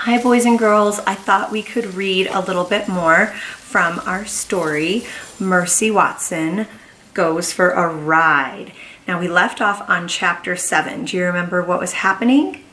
Hi, boys and girls. I thought we could read a little bit more from our story, Mercy Watson Goes for a Ride. Now, we left off on chapter 7. Do you remember what was happening?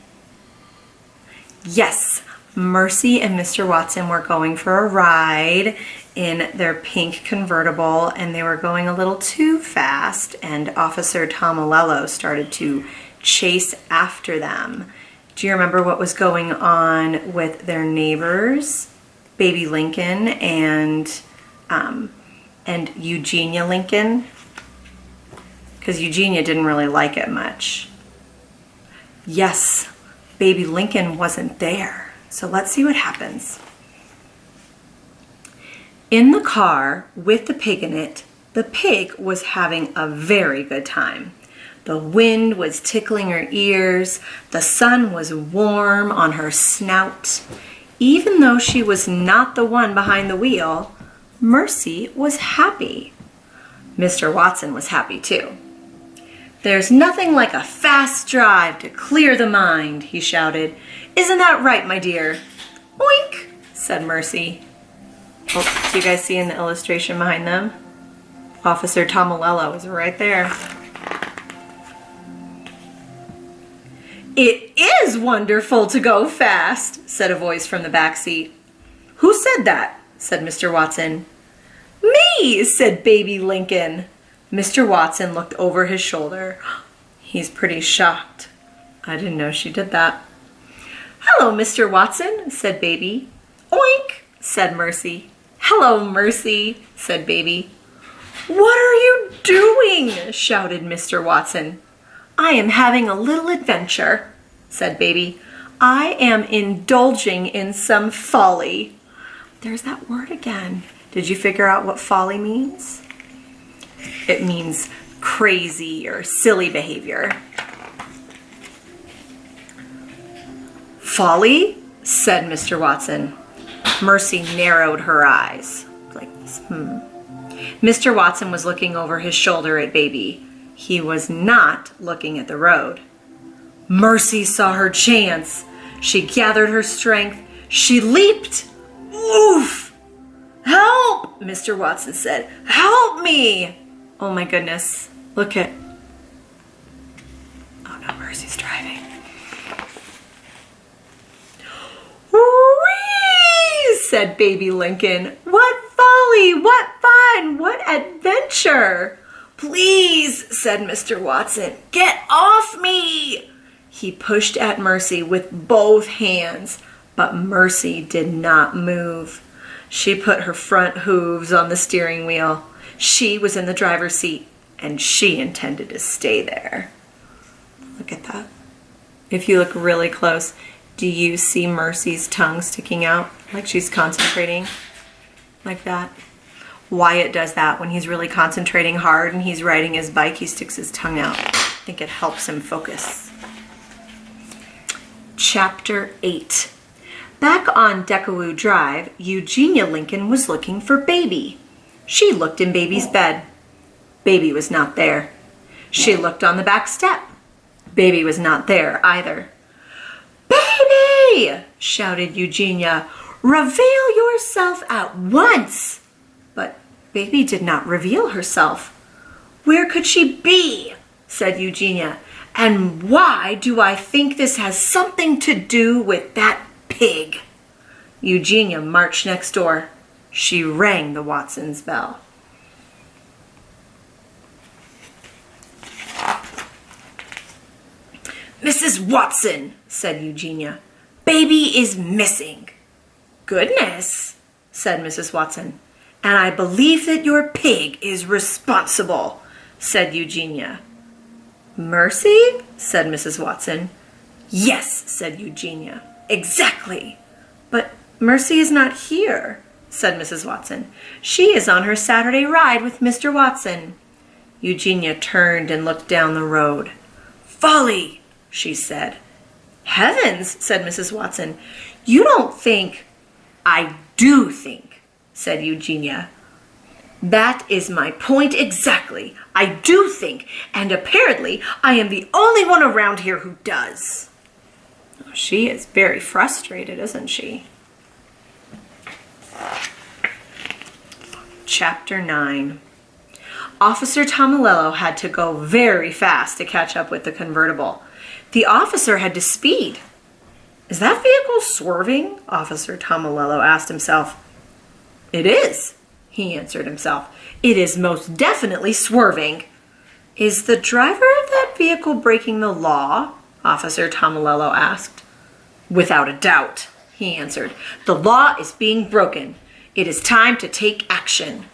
Yes, Mercy and Mr. Watson were going for a ride in their pink convertible, and they were going a little too fast, and Officer Tomalello started to chase after them. Do you remember what was going on with their neighbors, Baby Lincoln and Eugenia Lincoln? Because Eugenia didn't really like it much. Yes, Baby Lincoln wasn't there. So let's see what happens. In the car with the pig in it, the pig was having a very good time. The wind was tickling her ears. The sun was warm on her snout. Even though she was not the one behind the wheel, Mercy was happy. Mr. Watson was happy too. "There's nothing like a fast drive to clear the mind," he shouted. "Isn't that right, my dear?" "Oink," said Mercy. Oh, do you guys see in the illustration behind them? Officer Tomalello is right there. "It is wonderful to go fast," said a voice from the back seat. "Who said that?" said Mr. Watson. "Me," said Baby Lincoln. Mr. Watson looked over his shoulder. He's pretty shocked. "I didn't know she did that." "Hello, Mr. Watson," said Baby. "Oink," said Mercy. "Hello, Mercy," said Baby. "What are you doing?" shouted Mr. Watson. "I am having a little adventure," said Baby. "I am indulging in some folly." There's that word again. Did you figure out what folly means? It means crazy or silly behavior. "Folly?" said Mr. Watson. Mercy narrowed her eyes. Like this, Mr. Watson was looking over his shoulder at Baby. He was not looking at the road. Mercy saw her chance. She gathered her strength. She leaped. "Oof! Help!" Mr. Watson said. "Help me!" Oh my goodness. Look at... Oh no, Mercy's driving. "Whee!" said Baby Lincoln. "What folly! What fun! What adventure!" "Please," said Mr. Watson, "get off me!" He pushed at Mercy with both hands, but Mercy did not move. She put her front hooves on the steering wheel. She was in the driver's seat, and she intended to stay there. Look at that. If you look really close, do you see Mercy's tongue sticking out like she's concentrating? Like that? Wyatt does that when he's really concentrating hard and he's riding his bike. He sticks his tongue out. I think it helps him focus. Chapter 8. Back on Decawoo Drive, Eugenia Lincoln was looking for Baby. She looked in Baby's bed. Baby was not there. She looked on the back step. Baby was not there either. "Baby!" shouted Eugenia. "Reveal yourself at once!" But Baby did not reveal herself. "Where could she be?" said Eugenia. "And why do I think this has something to do with that pig?" Eugenia marched next door. She rang the Watsons' bell. "Mrs. Watson," said Eugenia, "Baby is missing." "Goodness," said Mrs. Watson. "And I believe that your pig is responsible," said Eugenia. "Mercy?" said Mrs. Watson. "Yes," said Eugenia. "Exactly." "But Mercy is not here," said Mrs. Watson. "She is on her Saturday ride with Mr. Watson." Eugenia turned and looked down the road. "Folly," she said. "Heavens," said Mrs. Watson. "You don't think—" "I do think," said Eugenia. "That is my point exactly. I do think, and apparently I am the only one around here who does." She is very frustrated, isn't she? Chapter 9. Officer Tomalolo had to go very fast to catch up with the convertible. The officer had to speed. Is that vehicle swerving? Officer Tomalolo asked himself. It is, he answered himself. It is most definitely swerving. Is the driver of that vehicle breaking the law? Officer Tomalolo asked. Without a doubt, he answered. The law is being broken. It is time to take action.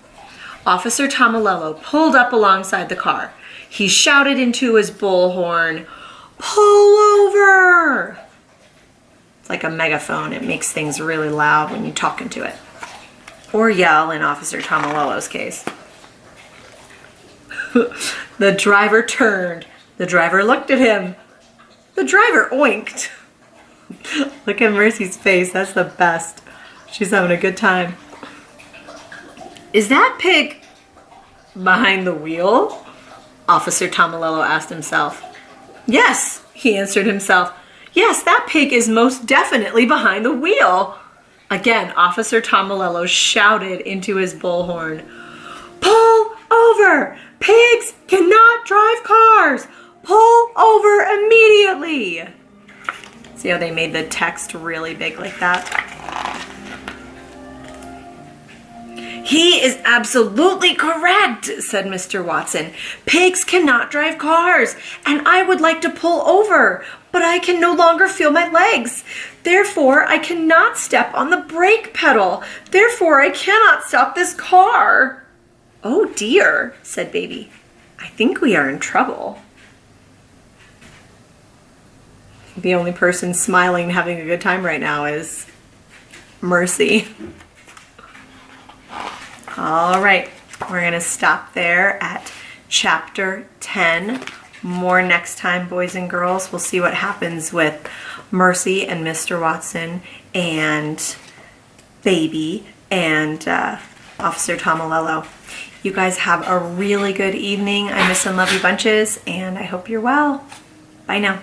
Officer Tomalolo pulled up alongside the car. He shouted into his bullhorn, "Pull over!" It's like a megaphone. It makes things really loud when you talk into it. Or yell in Officer Tomalolo's case. The driver turned. The driver looked at him. The driver oinked. Look at Mercy's face. That's the best. She's having a good time. Is that pig behind the wheel? Officer Tomalolo asked himself. Yes, he answered himself. Yes, that pig is most definitely behind the wheel. Again, Officer Tomalolo shouted into his bullhorn, "Pull over! Pigs cannot drive cars! Pull over immediately!" See how they made the text really big like that? He is absolutely correct, said Mr. Watson. Pigs cannot drive cars, and I would like to pull over, but I can no longer feel my legs. Therefore, I cannot step on the brake pedal. Therefore, I cannot stop this car. Oh dear, said Baby. I think we are in trouble. The only person smiling and having a good time right now is Mercy. All right, we're going to stop there at chapter 10. More next time, boys and girls. We'll see what happens with Mercy and Mr. Watson and Baby and Officer Tomalolo. You guys have a really good evening. I miss and love you bunches, and I hope you're well. Bye now.